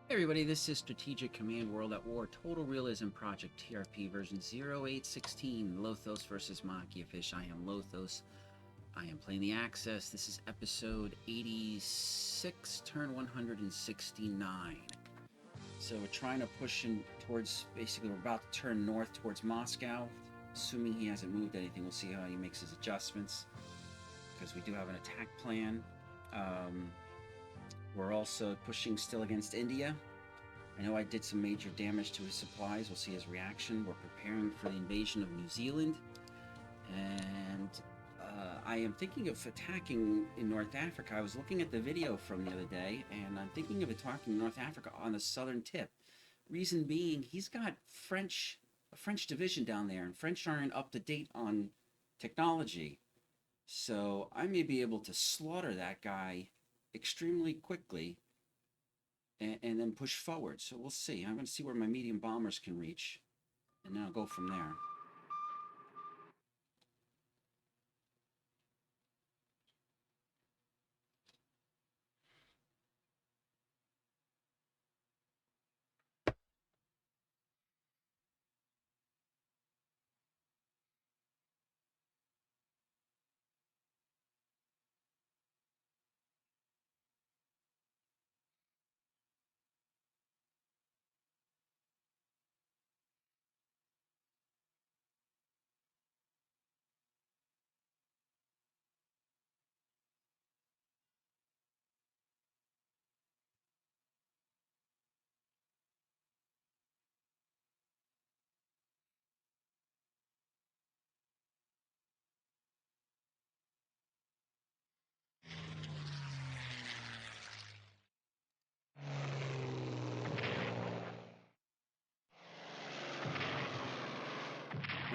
Hey everybody, this is Strategic Command World at War Total Realism Project TRP version 0816 Lothos versus Machiafish. I am Lothos. I am playing the Access. This is episode 86, turn 169. So we're trying to push in towards, basically we're about to turn north towards Moscow. Assuming he hasn't moved anything, we'll see how he makes his adjustments. Because we do have an attack plan. We're also pushing still against India. I know I did some major damage to his supplies. We'll see his reaction. We're preparing for the invasion of New Zealand. And I am thinking of attacking in North Africa. I was looking at the video from the other day, and I'm thinking of attacking North Africa on the southern tip. Reason being, he's got a French division down there, and French aren't up to date on technology. So I may be able to slaughter that guy extremely quickly and then push forward. So we'll see. I'm going to see where my medium bombers can reach, and then I'll go from there.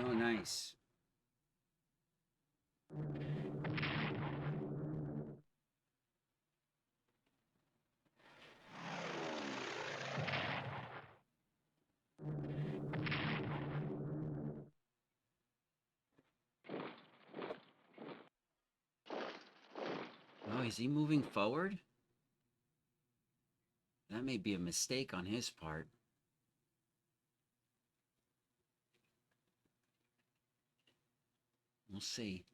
Oh, nice. Oh, is he moving forward? That may be a mistake on his part. We'll see.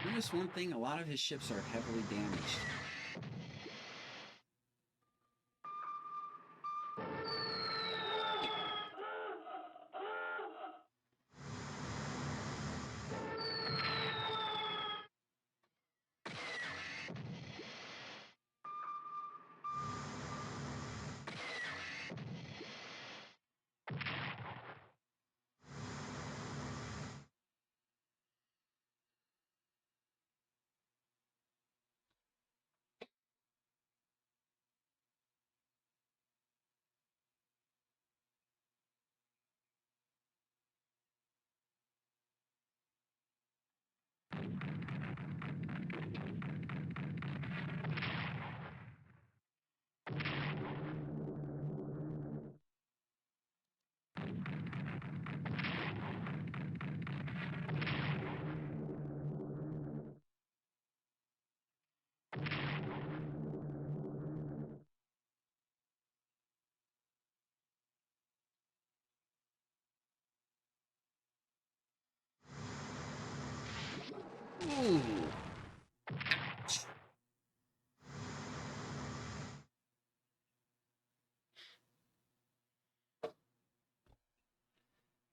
Notice one thing, a lot of his ships are heavily damaged.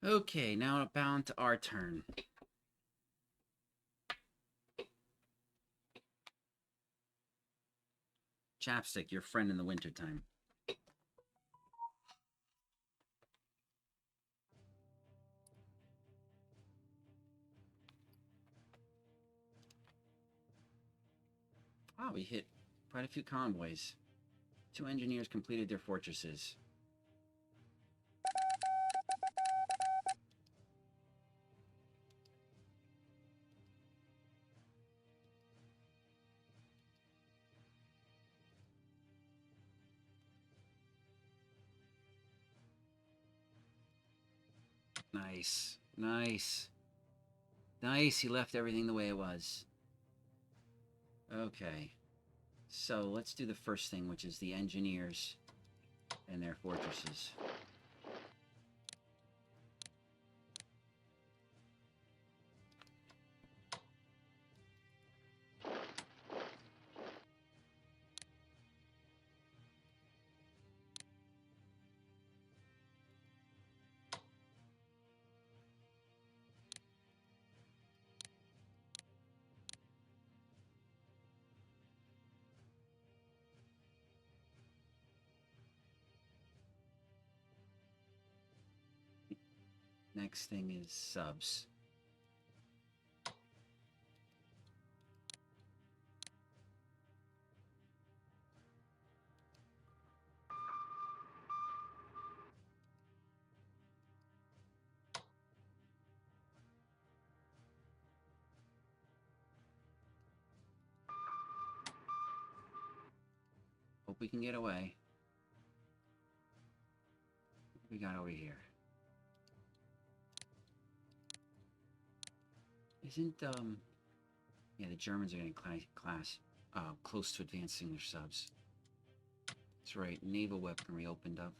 Okay, now bound to our turn. Chapstick, your friend in the wintertime. Oh, we hit quite a few convoys. 2 engineers completed their fortresses. Nice. Nice. Nice, he left everything the way it was. Okay. So, let's do the first thing, which is the engineers and their fortresses. Next thing is subs. Hope we can get away. What we got over here? Isn't, yeah, the Germans are getting close to advancing their subs. That's right, naval weaponry opened up.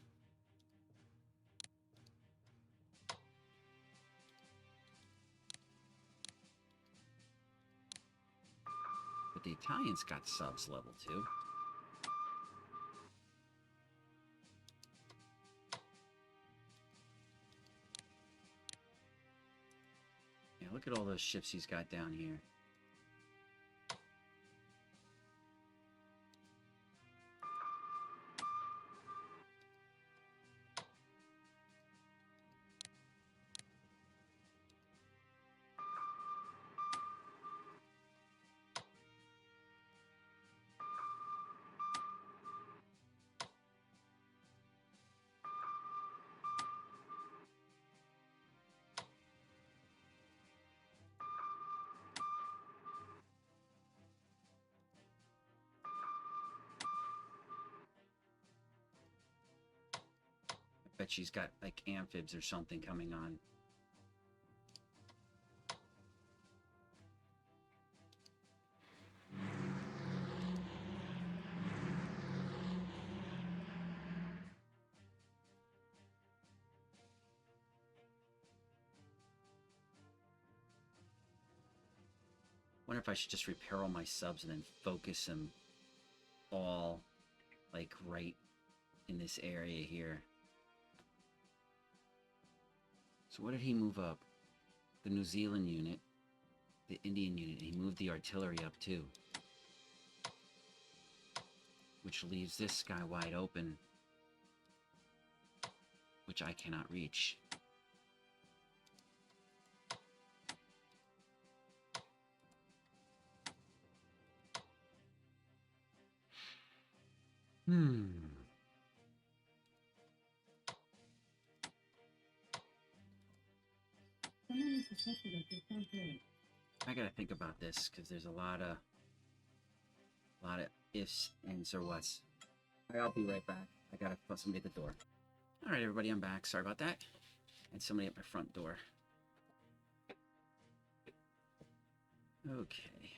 But the Italians got subs level 2. Yeah, look at all those ships he's got down here. Bet she's got, like, amphibs or something coming on. Wonder if I should just repair all my subs and then focus them all, like, right in this area here. So what did he move up? The New Zealand unit, the Indian unit. He moved the artillery up too, which leaves this sky wide open, which I cannot reach. I gotta think about this because there's a lot of ifs, ands, or whats. I'll be right back. I gotta put somebody at the door. All right, everybody, I'm back. Sorry about that. And somebody at my front door. Okay.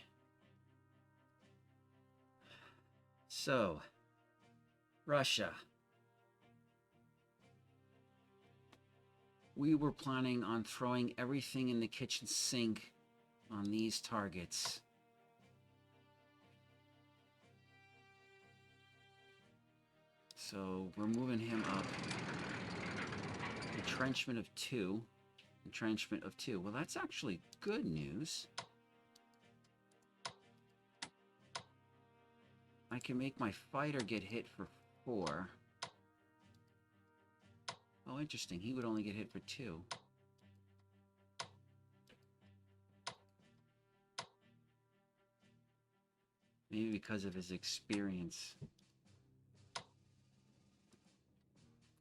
So, Russia. We were planning on throwing everything in the kitchen sink on these targets. So we're moving him up. Entrenchment of 2. Entrenchment of 2. Well, that's actually good news. I can make my fighter get hit for 4. Oh, interesting. He would only get hit for 2. Maybe because of his experience.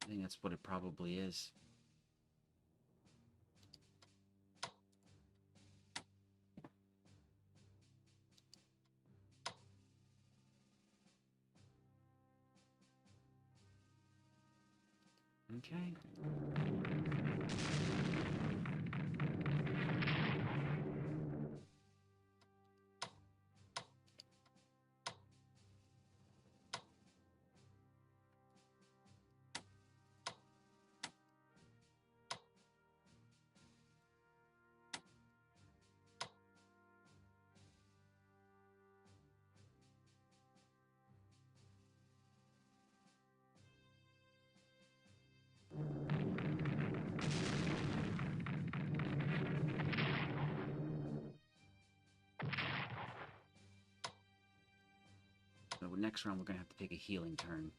I think that's what it probably is. Okay. So next round we're going to have to take a healing turn.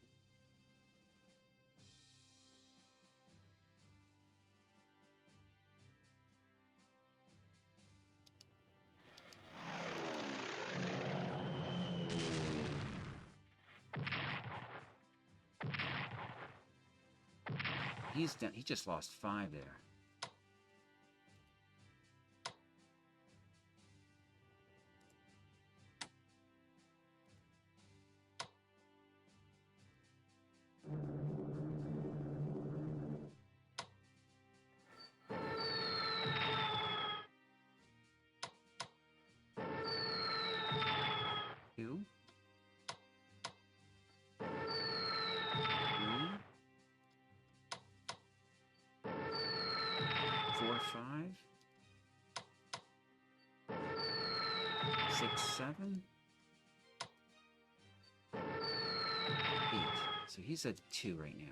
He's down. He just lost 5 there. Two. 3. 4, 5. 6, 7. 8. So he's at 2 right now.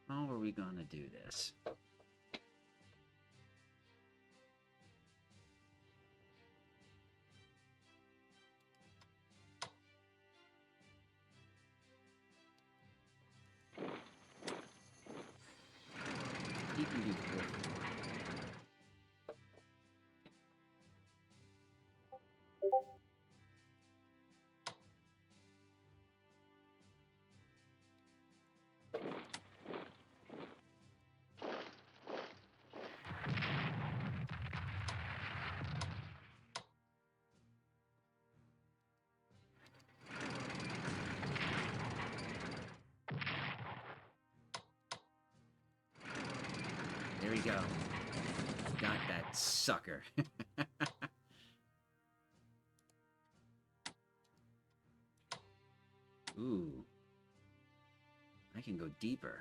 How are we gonna do this? He can do 4. There we go. Got that sucker. Ooh. I can go deeper.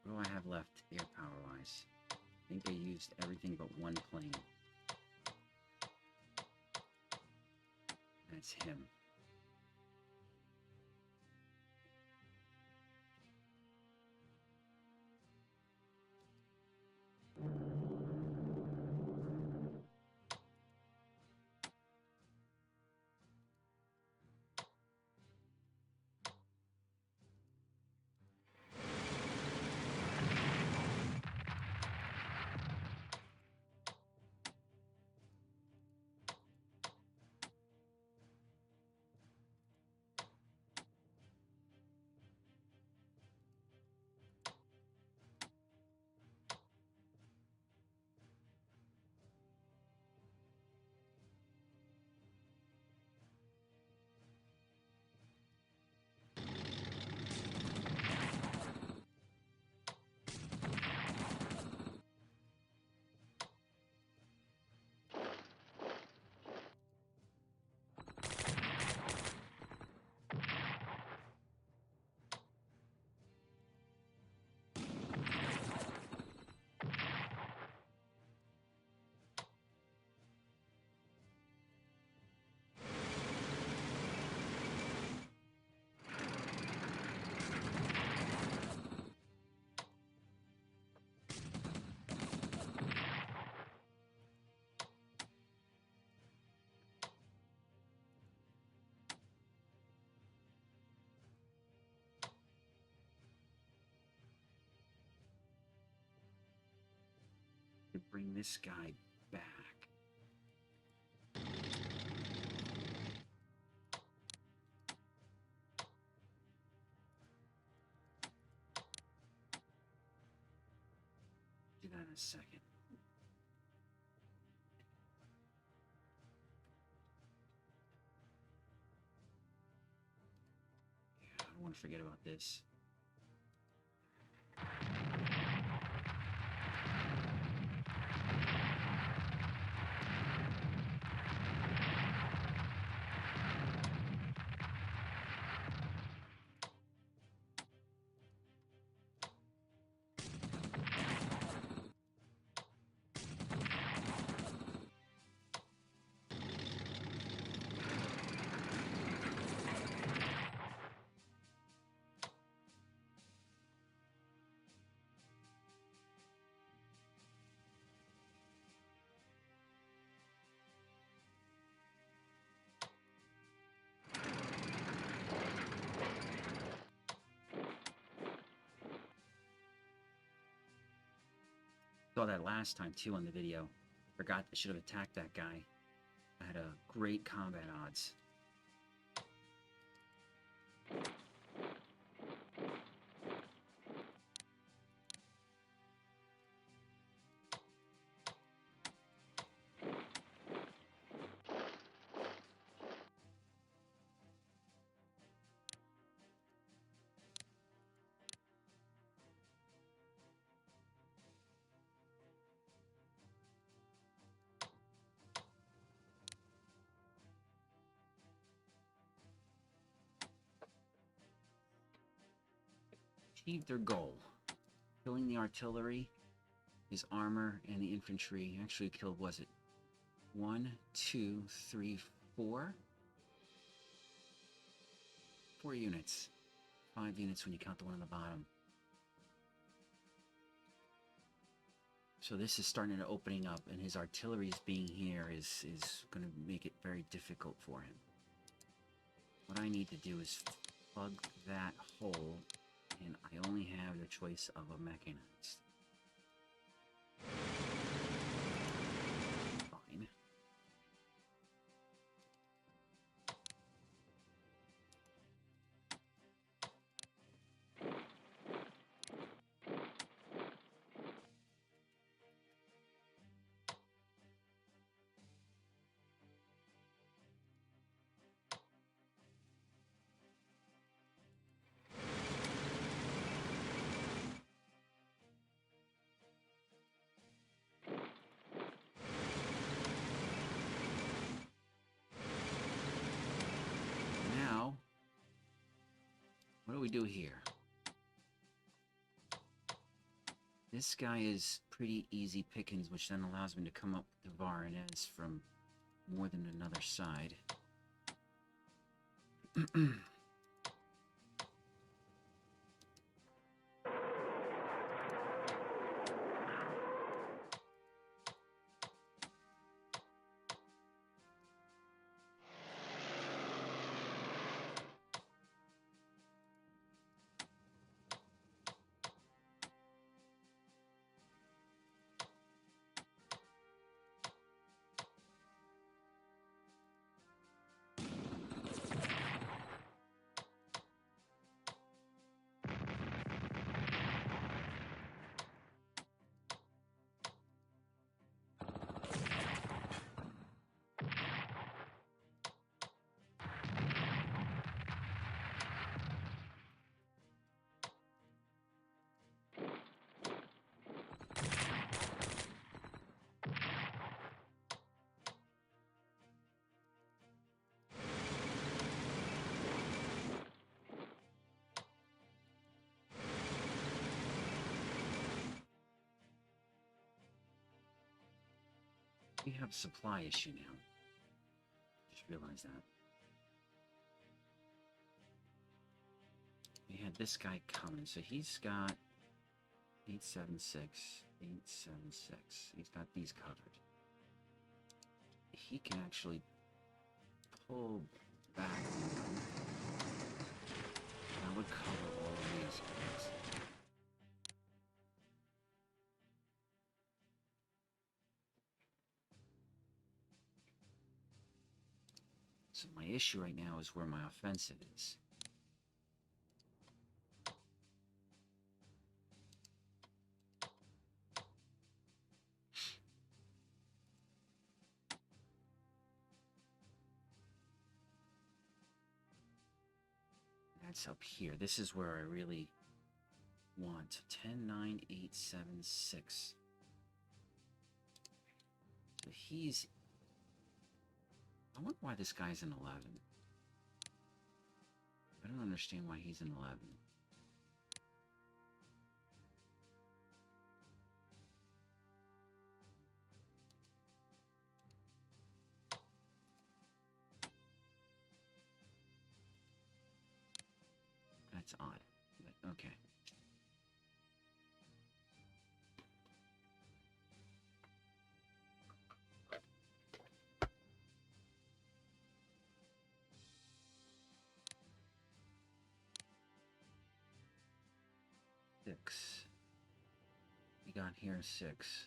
What do I have left air power-wise? I think I used everything but one plane. That's him. bring this guy back. Do that in a second. Yeah, I don't want to forget about this. Saw that last time too on the video. Forgot I should have attacked that guy. I had a great combat odds. Achieved their goal. Killing the artillery, his armor, and the infantry. Actually killed, was it 1, 2, 3, 4? 4 units. 5 units when you count the one on the bottom. So this is starting to opening up, and his artillery's being here is going to make it very difficult for him. What I need to do is plug that hole, and I only have the choice of a mechanized. Fine. What do we do here? This guy is pretty easy pickings, which then allows me to come up with the Varanese from more than another side. We have a supply issue now. Just realized that. We had this guy coming, so he's got 876, 876. He's got these covered. He can actually pull back. That would cover all of these guys. So my issue right now is where my offensive is. That's up here. This is where I really want. 10, 9, 8, 7, 6. So he's... I wonder why this guy's in 11. I don't understand why he's in 11. That's odd, but okay. Six. We got here 6.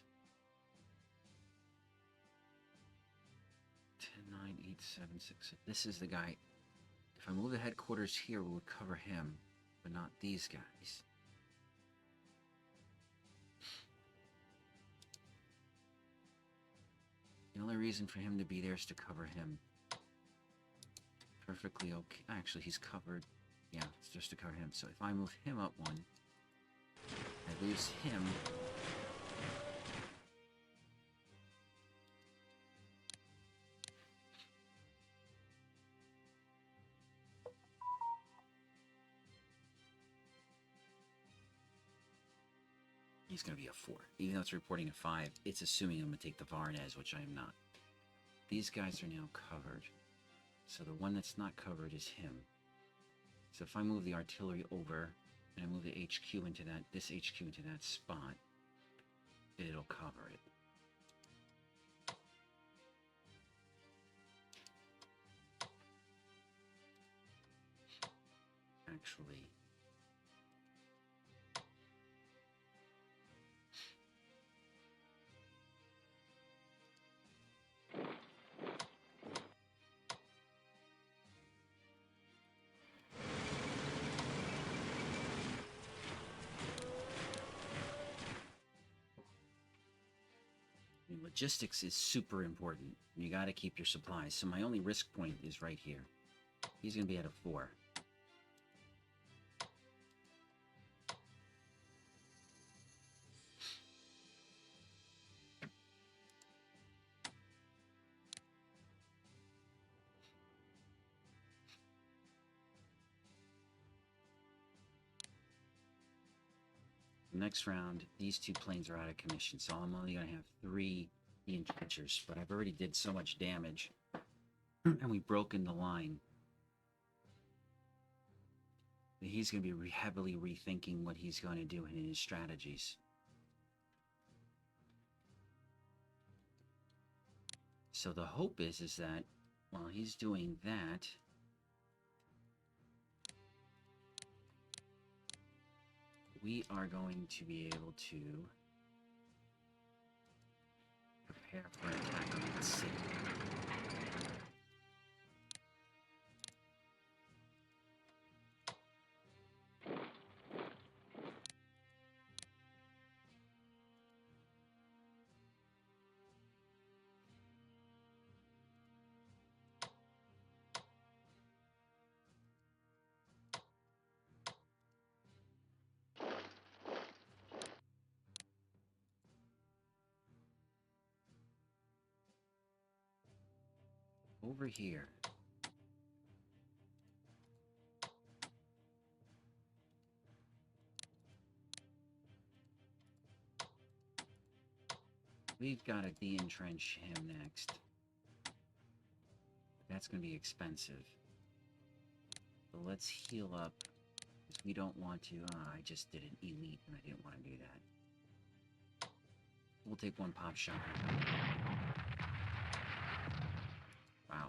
10, 9, 8, 7, 6. This is the guy. If I move the headquarters here, we would cover him, but not these guys. The only reason for him to be there is to cover him. Perfectly okay. Actually, he's covered. Yeah, it's just to cover him. So if I move him up 1, I lose him. He's going to be a 4. Even though it's reporting a 5, it's assuming I'm going to take the Varnez, which I am not. These guys are now covered. So the one that's not covered is him. So if I move the artillery over, and I move the HQ into that, this HQ into that spot, it'll cover it. Actually... Logistics is super important. You got to keep your supplies. So my only risk point is right here. He's going to be at a 4. Next round, these 2 planes are out of commission, so I'm only going to have 3 entrenchers, but I've already did so much damage, and we've broken the line. He's going to be heavily rethinking what he's going to do in his strategies. So the hope is that while he's doing that, we are going to be able to prepare for an attack on the city. Over here. We've got to de-entrench him next. That's going to be expensive. So let's heal up, because we don't want to... I just did an elite, and I didn't want to do that. We'll take 1 pop shot. Wow.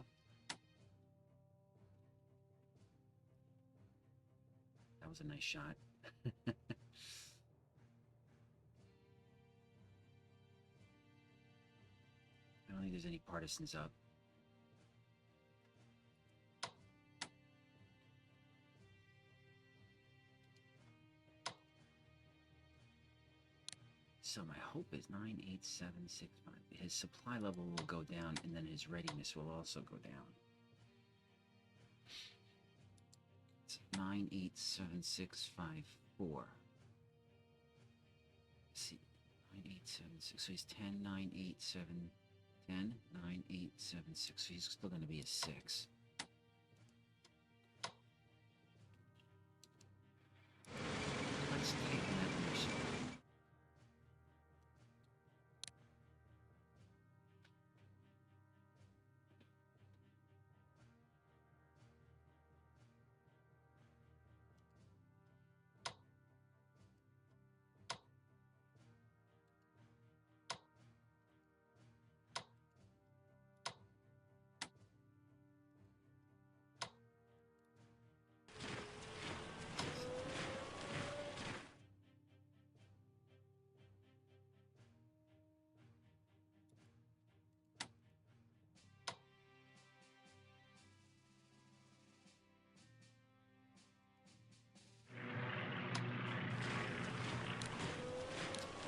That was a nice shot. I don't think there's any partisans up. So my hope is 98765. His supply level will go down, and then his readiness will also go down. It's 987654. Let's see, 9876. So he's 10, 987, 10, 9876. So he's still going to be a 6. Let's tighten that mission.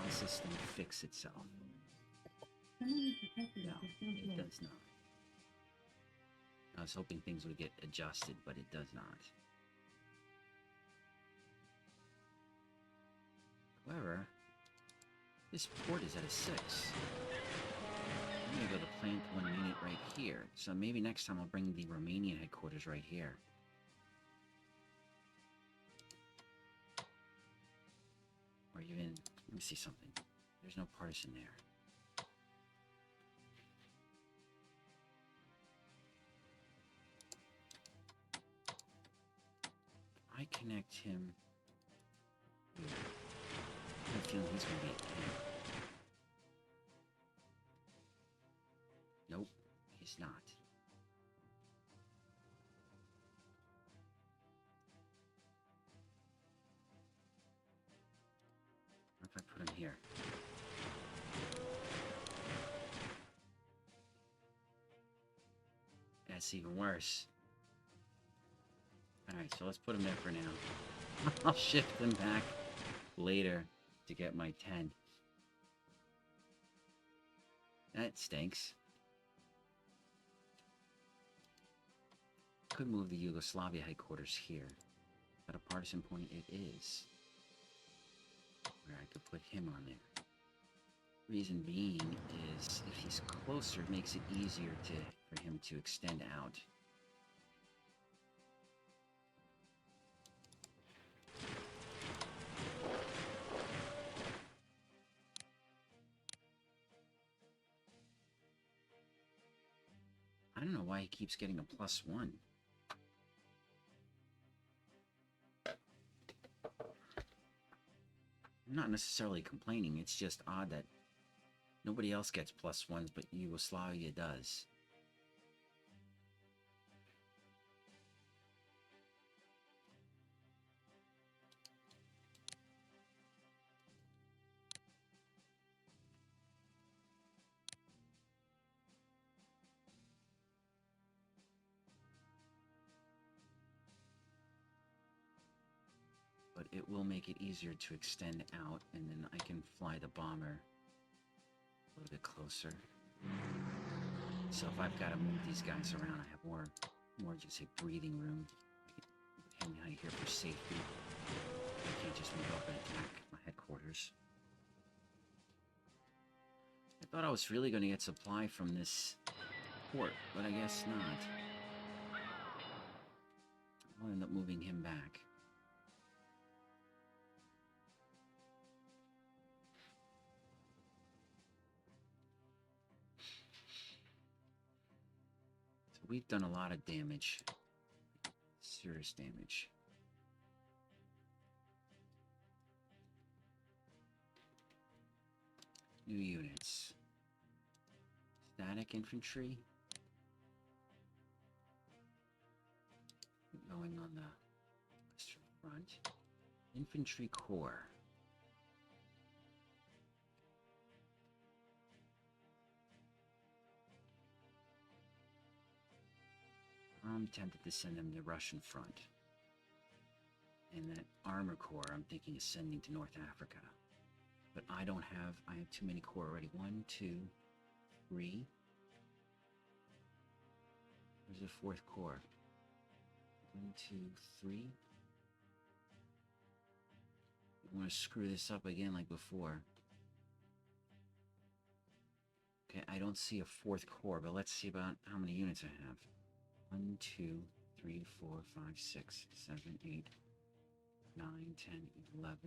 System fix itself. No, it does not. I was hoping things would get adjusted, but it does not. However, this port is at a 6. I'm gonna go to plant 1 unit right here. So maybe next time I'll bring the Romanian headquarters right here. Or even, let me see something. There's no partisan there. I connect him here. I have a feeling he's going to be at 10. Nope, he's not. What if I put him here? That's even worse. Alright, so let's put him there for now. I'll shift him back later to get my 10. That stinks. Could move the Yugoslavia headquarters here. At a partisan point it is. Where I could put him on there. Reason being is if he's closer, it makes it easier for him to extend out. I don't know why he keeps getting a +1. I'm not necessarily complaining, it's just odd that nobody else gets +1s, but Yugoslavia does. But it will make it easier to extend out, and then I can fly the bomber a little bit closer. So if I've got to move these guys around, I have more just say breathing room. I can hang out here for safety. I can't just move up and attack my headquarters. I thought I was really going to get supply from this port, but I guess not. I'll end up moving him back. We've done a lot of damage. Serious damage. New units. Static infantry. Going on the western front. Infantry corps. I'm tempted to send them to Russian front. And that armor corps I'm thinking is sending to North Africa. But I don't have, I have too many core already. 1, 2, 3. Where's the fourth core? 1, 2, 3. I want to screw this up again like before. Okay, I don't see a fourth core, but let's see about how many units I have. 1, 2, 3, 4, 5, 6, 7, 8, 9, 10, 11,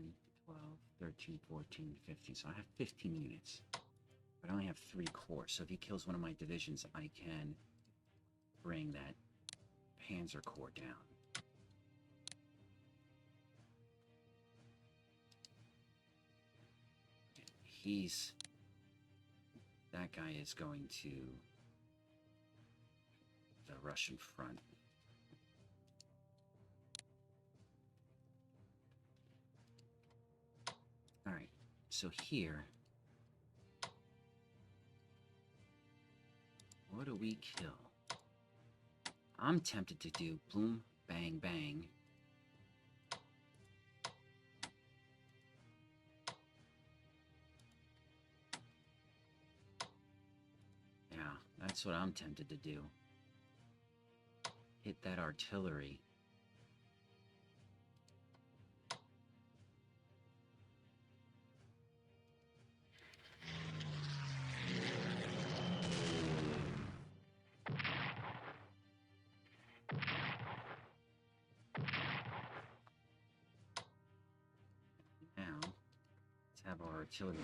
12, 13, 14, 15. So I have 15 units. But I only have 3 cores. So if he kills one of my divisions, I can bring that Panzer Corps down. That guy is going to the Russian front. All right, so here, what do we kill? I'm tempted to do boom, bang, bang. Yeah, that's what I'm tempted to do. Hit that artillery. Now, let's have our artillery.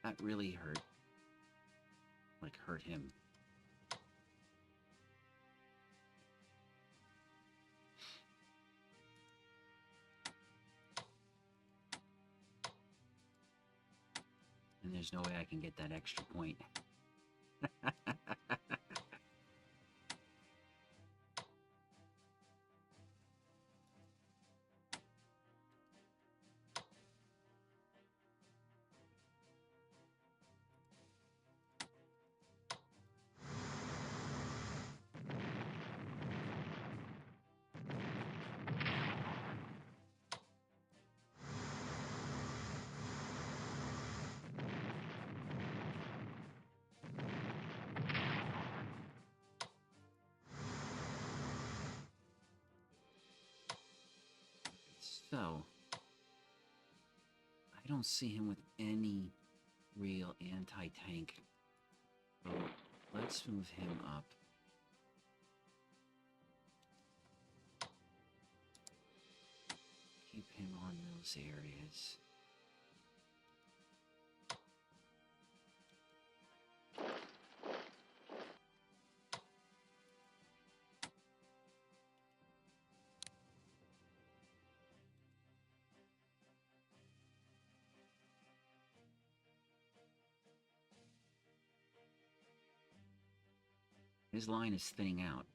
That really hurt. Like, hurt him. And there's no way I can get that extra point. So, I don't see him with any real anti-tank. So, let's move him up. Keep him on those areas. His line is thinning out.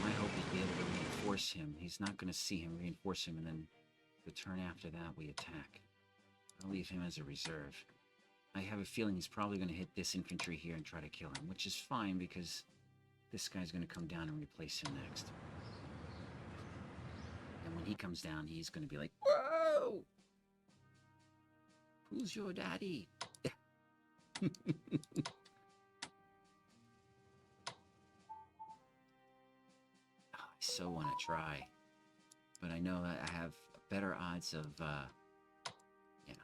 My hope is to be able to reinforce him. He's not going to see him, reinforce him, and then the turn after that we attack. I'll leave him as a reserve. I have a feeling he's probably going to hit this infantry here and try to kill him, which is fine because this guy's going to come down and replace him next. And when he comes down, he's going to be like, "Whoa! Who's your daddy?" so want to try. But I know that I have better odds of, you know.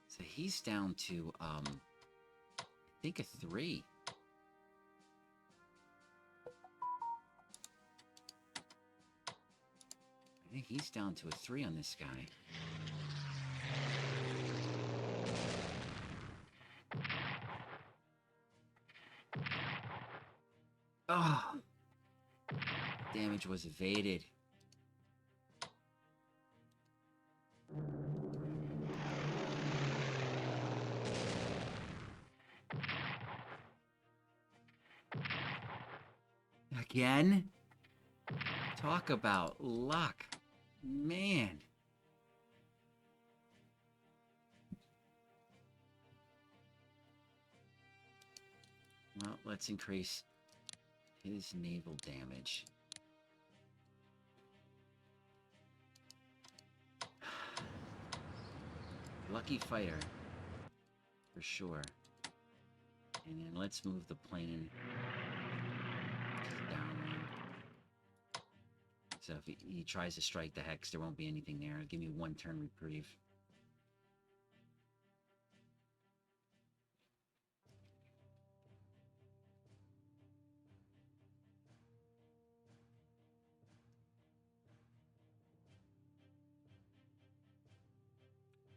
So he's down to, I think a 3. I think he's down to a 3 on this guy. Oh! Damage was evaded. Again? Talk about luck. Man. Well, let's increase his naval damage. Lucky fighter. For sure. And then let's move the plane downwind. So if he tries to strike the hex, there won't be anything there. Give me 1 turn reprieve.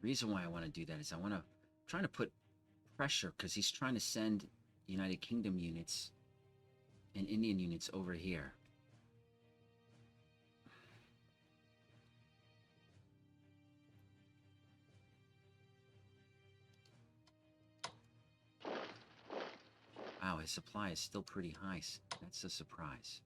Reason why I want to do that is I'm trying to put pressure because he's trying to send United Kingdom units and Indian units over here. Wow, his supply is still pretty high. That's a surprise.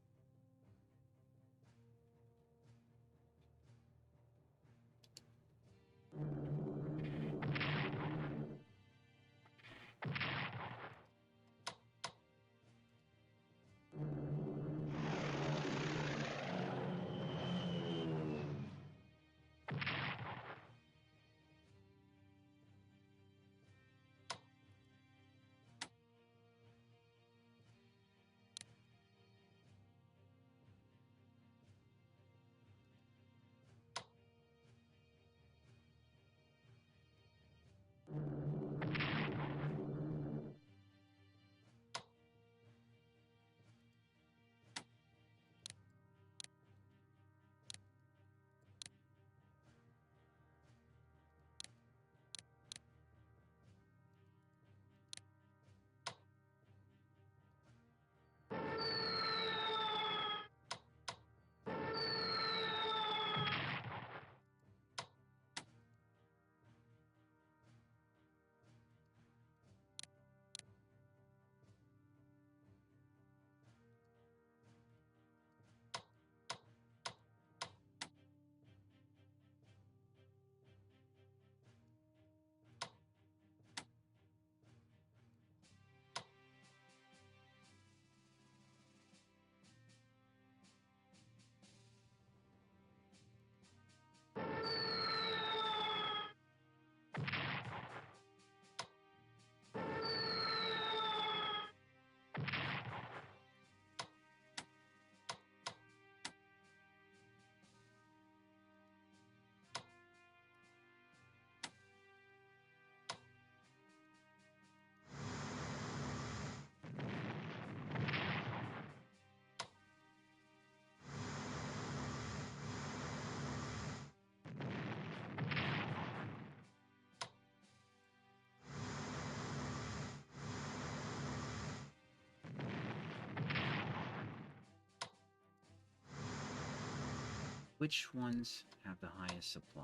Which ones have the highest supply?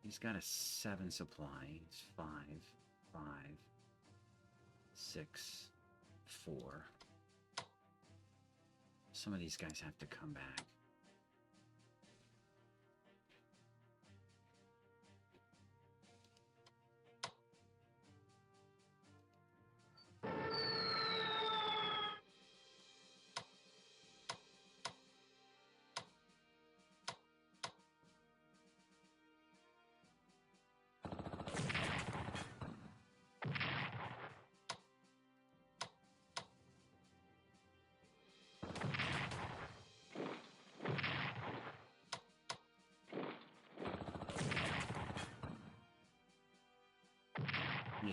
He's got a 7 supply. It's 5, 5, 6, 4. Some of these guys have to come back.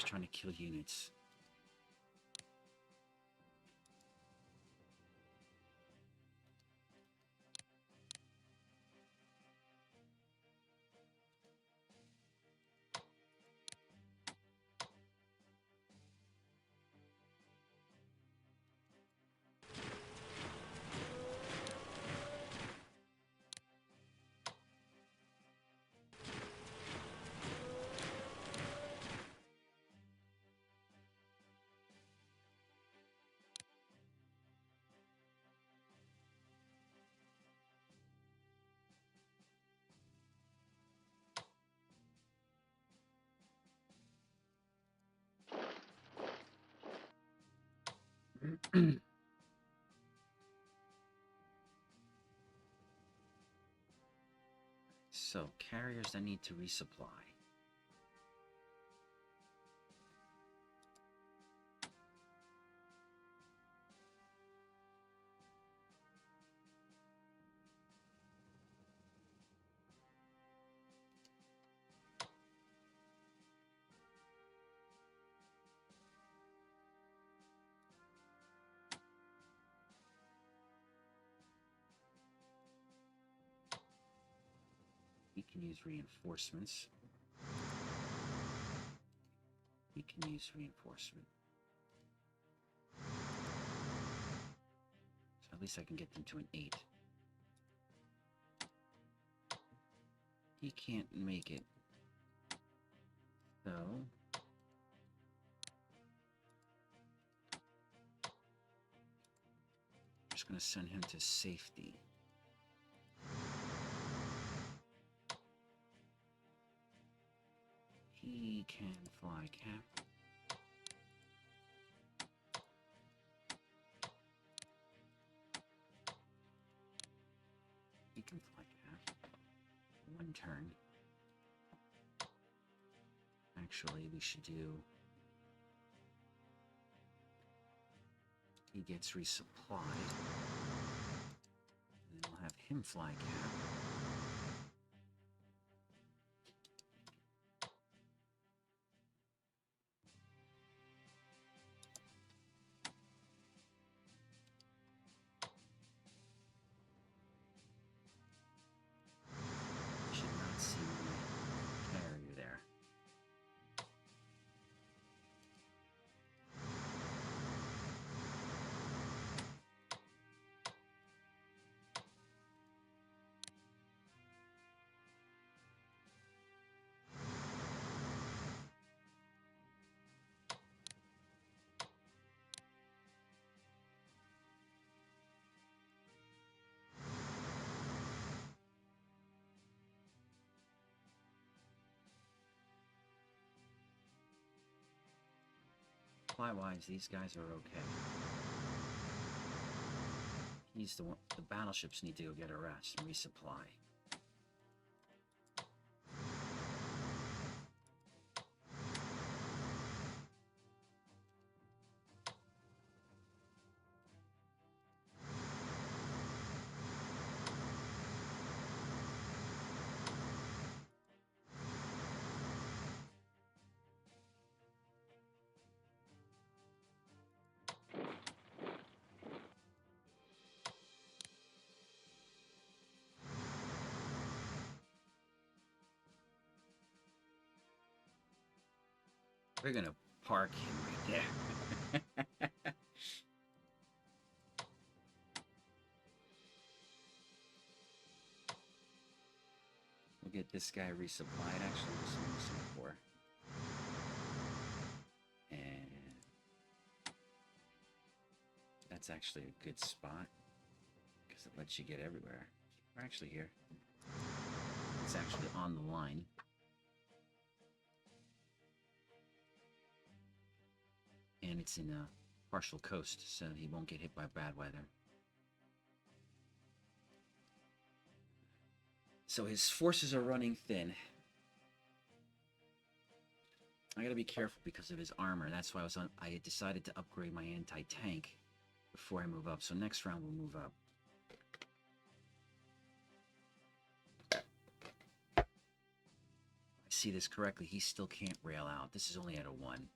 just trying to kill units. So, carriers that need to resupply. We can use reinforcements. We can use reinforcement. So at least I can get them to an 8. He can't make it. So... I'm just going to send him to safety. He can fly cap. He can fly cap. 1 turn. Actually, we should do... He gets resupplied. And then we'll have him fly cap. Supply-wise, these guys are okay. He's the one. The battleships need to go get a rest and resupply. We're gonna park him right there. We'll get this guy resupplied, actually, with some Singapore. And that's actually a good spot, because it lets you get everywhere. We're actually here. It's actually on the line. And it's in a partial coast, so he won't get hit by bad weather. So his forces are running thin. I gotta be careful because of his armor. That's why I decided to upgrade my anti-tank before I move up. So next round we'll move up. I see this correctly, he still can't rail out. This is only at a 1.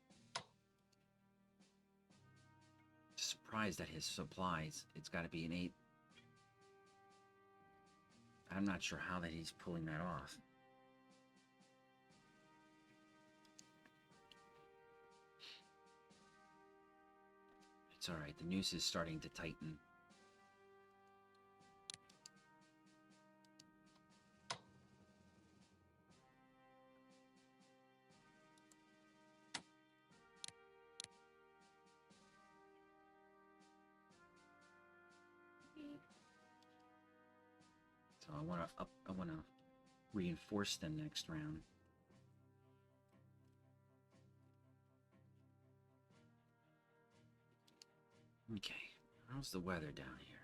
Surprised at his supplies. It's got to be an 8. I'm not sure how that he's pulling that off. It's alright, the noose is starting to tighten. So I want to reinforce them next round. Okay, how's the weather down here?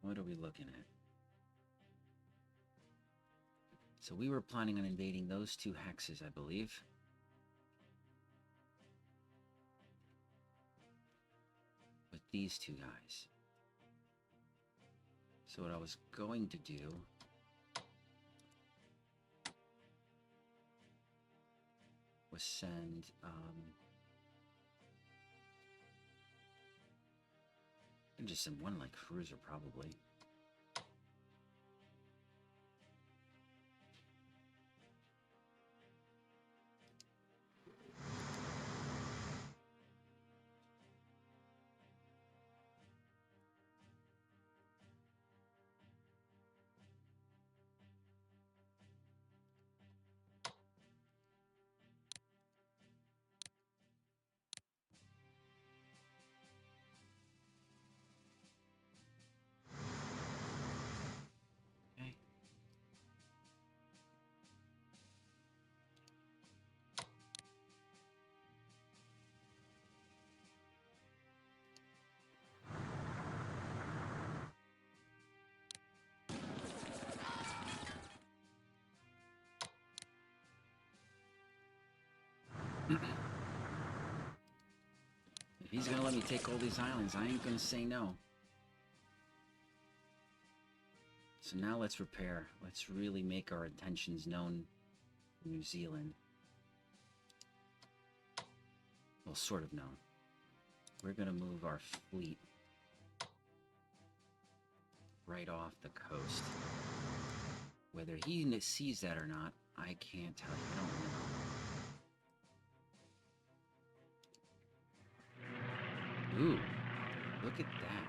What are we looking at? So we were planning on invading those 2 hexes, I believe. With these 2 guys. So what I was going to do was send and just send 1 like cruiser probably. Okay. If he's gonna let me take all these islands, I ain't gonna say no. So now let's repair. Let's really make our intentions known to New Zealand. Well, sort of known. We're gonna move our fleet right off the coast. Whether he sees that or not, I can't tell you. I don't know. Ooh, look at that.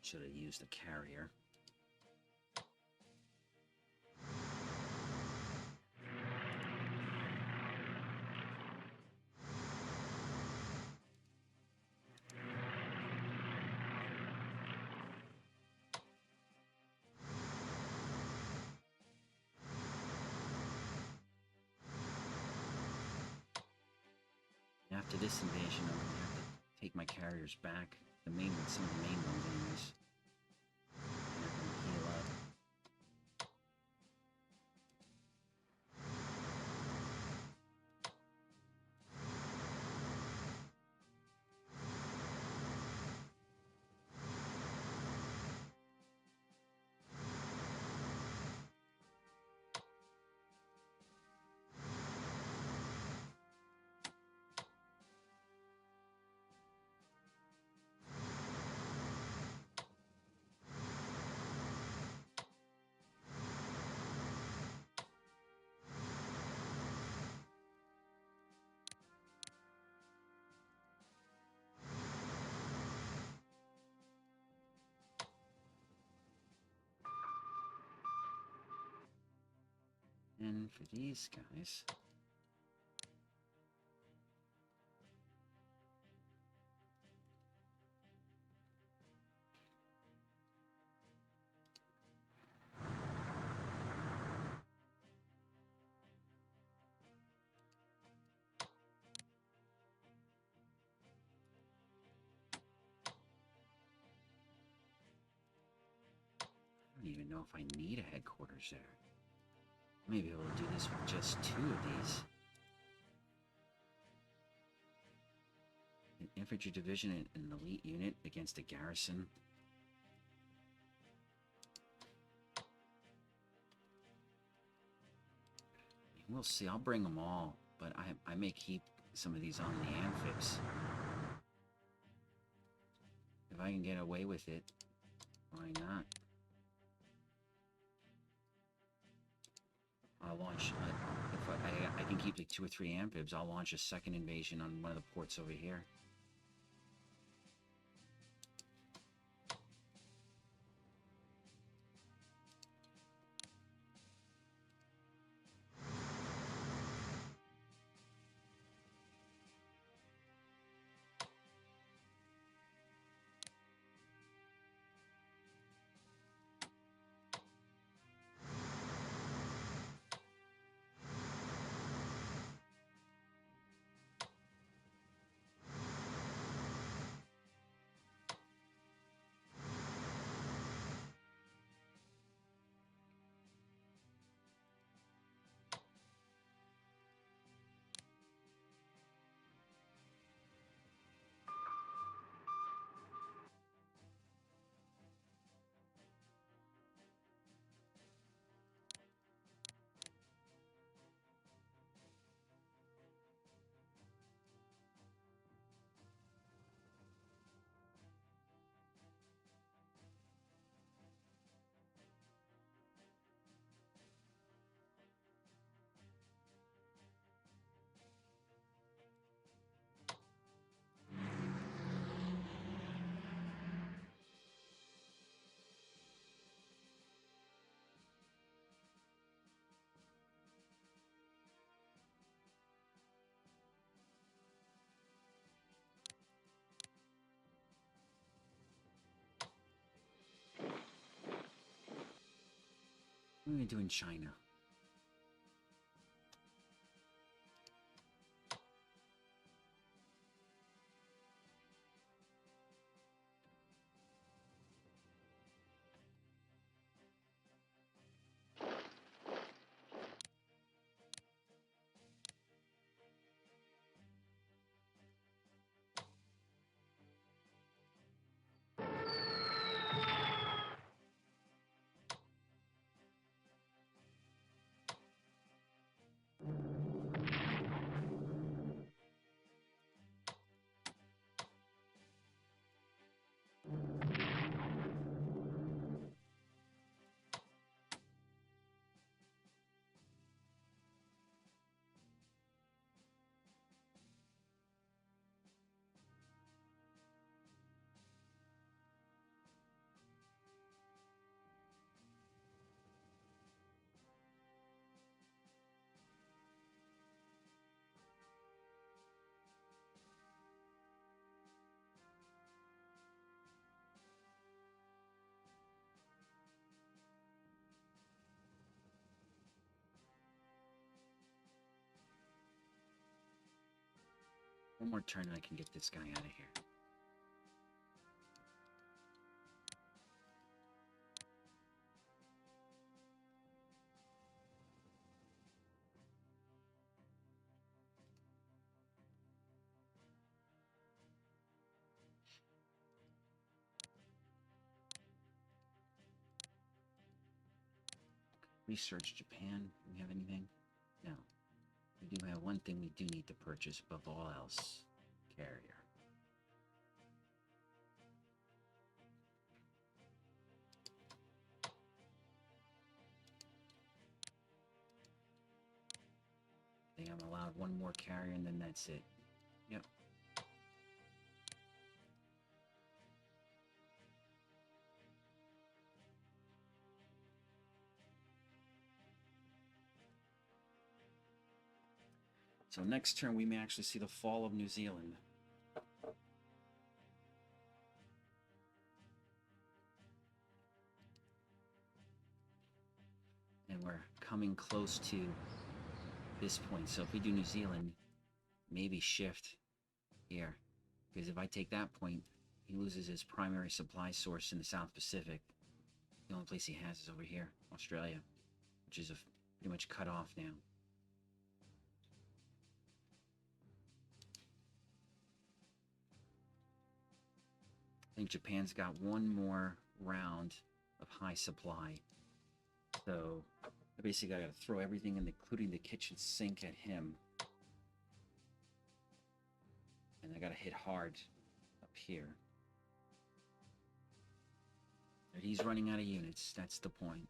Should have used a carrier. After this invasion, I'm gonna have to take my carriers back. The main ones, some of the main ones anyways. And have them heal up. And for these guys... I don't even know if I need a headquarters there. Maybe we'll do this with just 2 of these. An infantry division and an elite unit against a garrison. We'll see. I'll bring them all, but I may keep some of these on the amphibs. If I can get away with it, why not? I'll launch, if I can keep like 2 or 3 amphibs, I'll launch a second invasion on one of the ports over here. What are we doing in China? One more turn and I can get this guy out of here. Research Japan. Do we have anything? No. We do have one thing we do need to purchase above all else. Carrier. I think I'm allowed one more carrier and then that's it. Yep. So next turn we may actually see the fall of New Zealand. And we're coming close to this point. So if we do New Zealand, maybe shift here. Because if I take that point, he loses his primary supply source in the South Pacific. The only place he has is over here, Australia, which is pretty much cut off now. I think Japan's got one more round of high supply. So I basically got to throw everything in, including the kitchen sink, at him. And I got to hit hard up here. But he's running out of units. That's the point.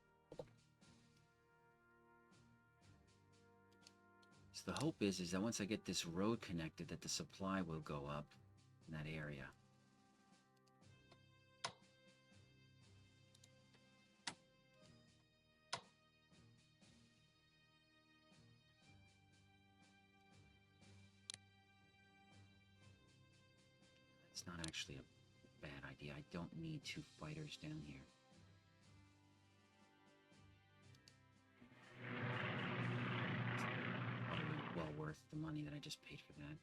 So the hope is that once I get this road connected, that the supply will go up in that area. It's not actually a bad idea. I don't need 2 fighters down here. Probably well worth the money that I just paid for that.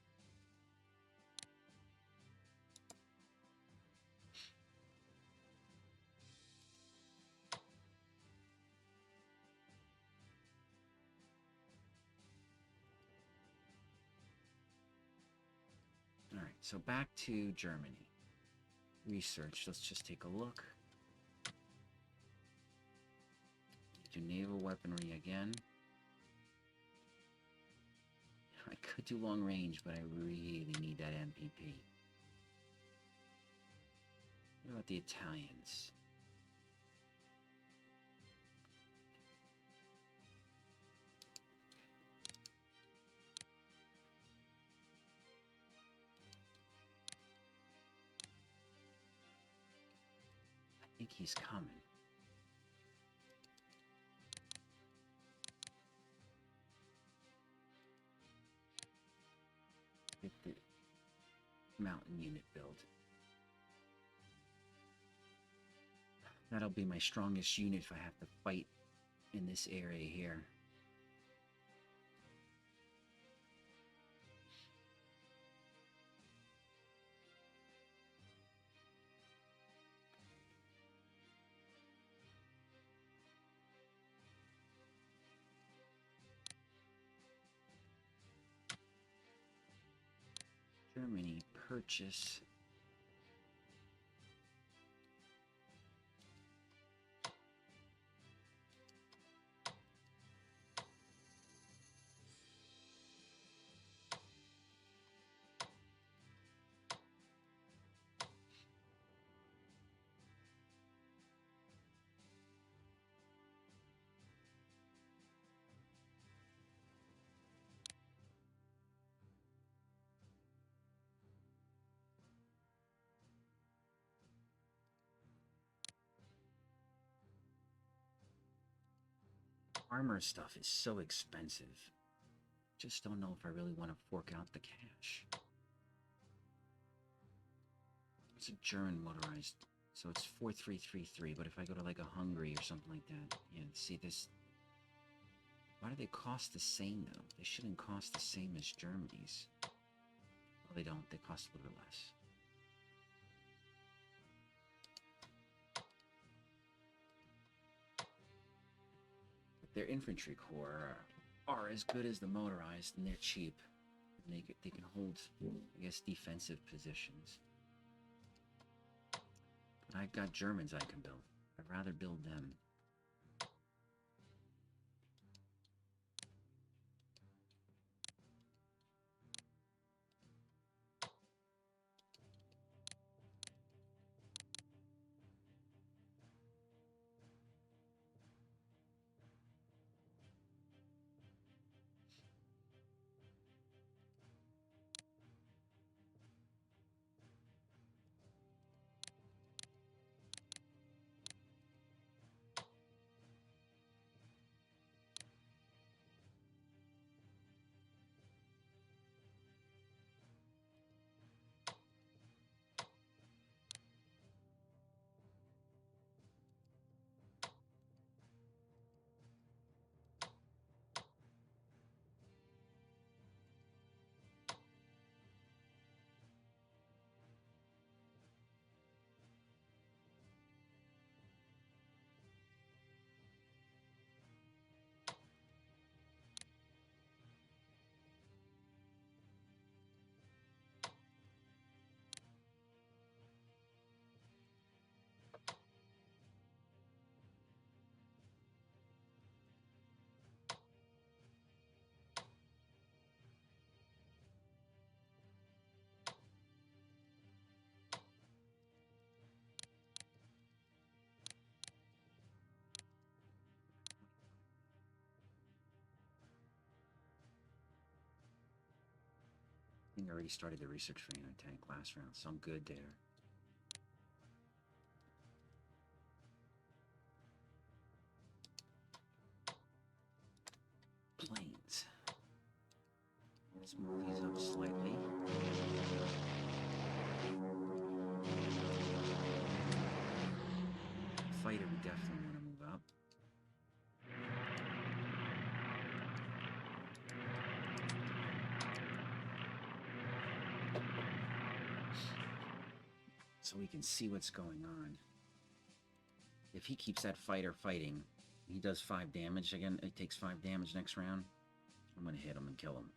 Alright, so back to Germany. Research, let's just take a look. Do naval weaponry again. I could do long range, but I really need that MPP. What about the Italians? I think he's coming. Get the mountain unit build. That'll be my strongest unit if I have to fight in this area here. Germany, purchase. Armor stuff is so expensive. Just don't know if I really want to fork out the cash. It's a German motorized, so it's 4333, but if I go to like a Hungary or something like that, yeah, see this. Why do they cost the same though? They shouldn't cost the same as Germany's. Well, they don't. They cost a little bit less. Their infantry corps are as good as the motorized, and they're cheap. And they can hold, I guess, defensive positions. But I've got Germans I can build. I'd rather build them. think I already started the research for tank last round, so I'm good there. Planes. Let's move these up slightly. Fighter, we definitely want to move up. So we can see what's going on. If he keeps that fighter fighting, he does 5 damage again. It takes 5 damage next round. I'm going to hit him and kill him.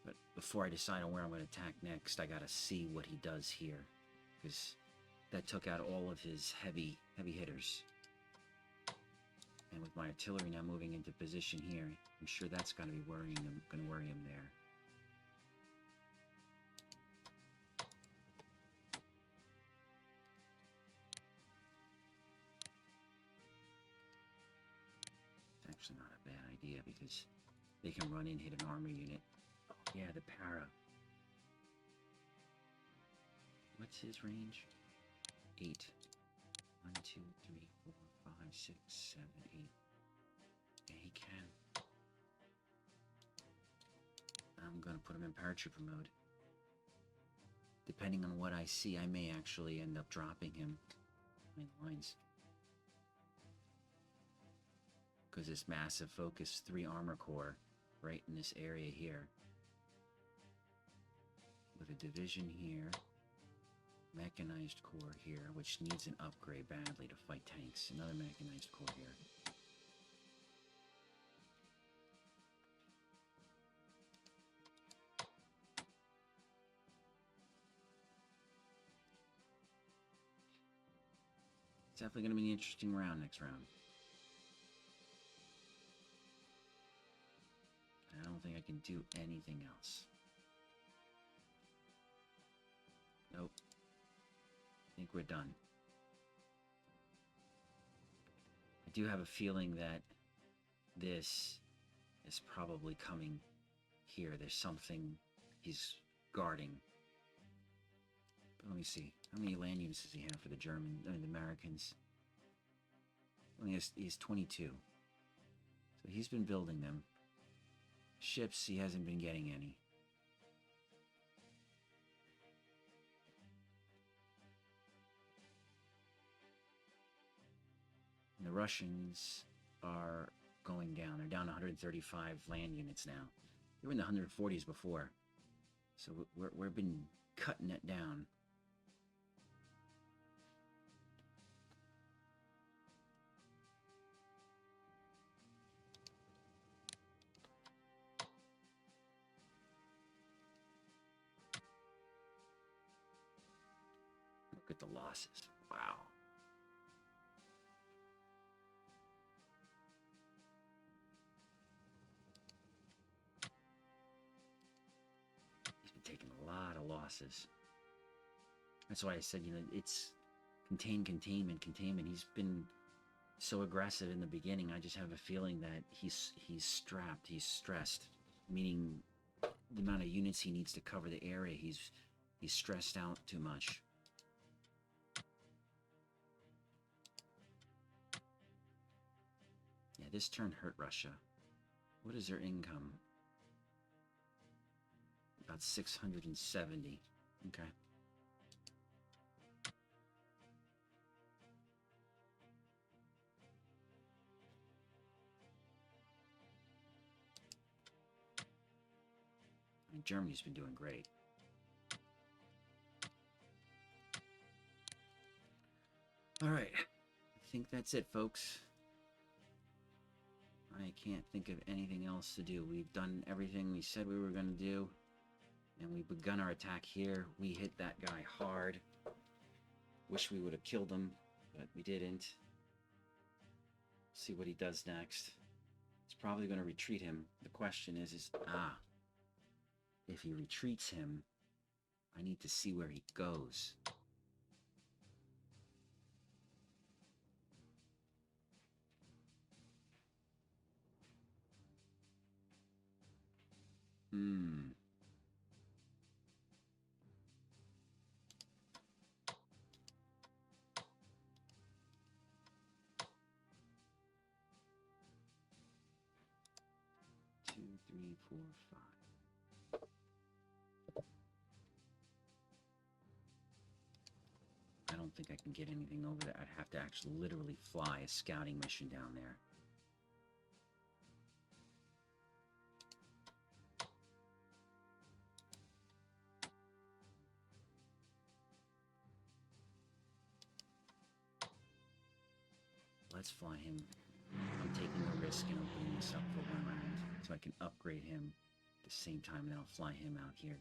But before I decide on where I'm going to attack next, I got to see what he does here. Because that took out all of his heavy hitters. And with my artillery now moving into position here, I'm sure that's going to be worrying him, going to worry him there. It's actually not a bad idea because they can run in, hit an armor unit. Oh, yeah, the para. What's his range? 8. 1, 2, 3, 4, 5, 6, 7, 8. Yeah, he can. I'm gonna put him in paratrooper mode. Depending on what I see, I may actually end up dropping him in lines. Because this massive focus 3 armor core right in this area here. With a division here. Mechanized core here, which needs an upgrade badly to fight tanks. Another mechanized core here. It's definitely going to be an interesting round next round. I don't think I can do anything else. Nope. I think we're done. I do have a feeling that this is probably coming here. There's something he's guarding. But let me see. How many land units does he have for the the Americans? Well, he has 22. So he's been building them. Ships, he hasn't been getting any. And the Russians are going down. They're down 135 land units now. They were in the 140s before. So we've been cutting it down. Look at the losses. Wow. He's been taking a lot of losses. That's why I said, you know, it's containment. He's been so aggressive in the beginning. I just have a feeling that he's strapped, he's stressed, meaning the amount of units he needs to cover the area, he's stressed out too much. Yeah, this turn hurt Russia. What is their income? About 670. Okay. I mean, Germany's been doing great. All right. I think that's it, folks. I can't think of anything else to do. We've done everything we said we were going to do. And we've begun our attack here. We hit that guy hard. Wish we would have killed him, but we didn't. See what he does next. He's probably going to retreat him. The question is if he retreats him, I need to see where he goes. 3, 4, 5. I don't think I can get anything over there. I'd have to actually literally fly a scouting mission down there. Let's fly him. I'm taking the risk and opening this up for 1 round so I can upgrade him at the same time, then I'll fly him out here.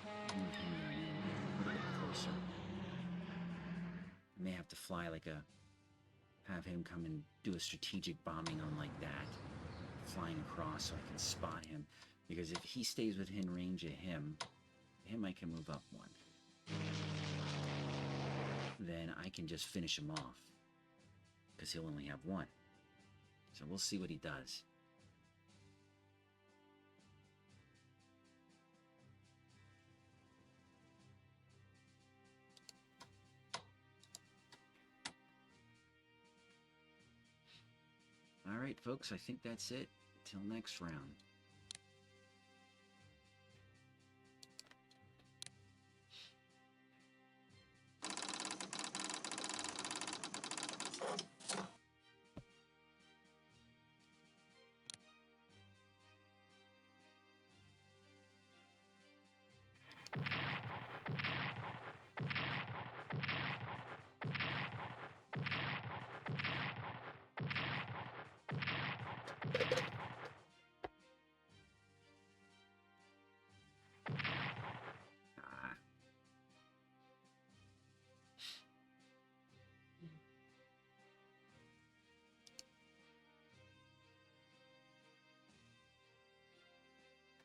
A little bit closer. I may have to fly like a... have him come and do a strategic bombing on like that. Flying across so I can spot him. Because if he stays within range of him I can move up 1. Then I can just finish him off. Because he'll only have 1. So we'll see what he does. Alright folks, I think that's it. Till next round.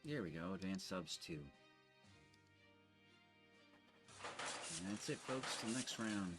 There we go, advanced subs 2. And that's it folks, till next round.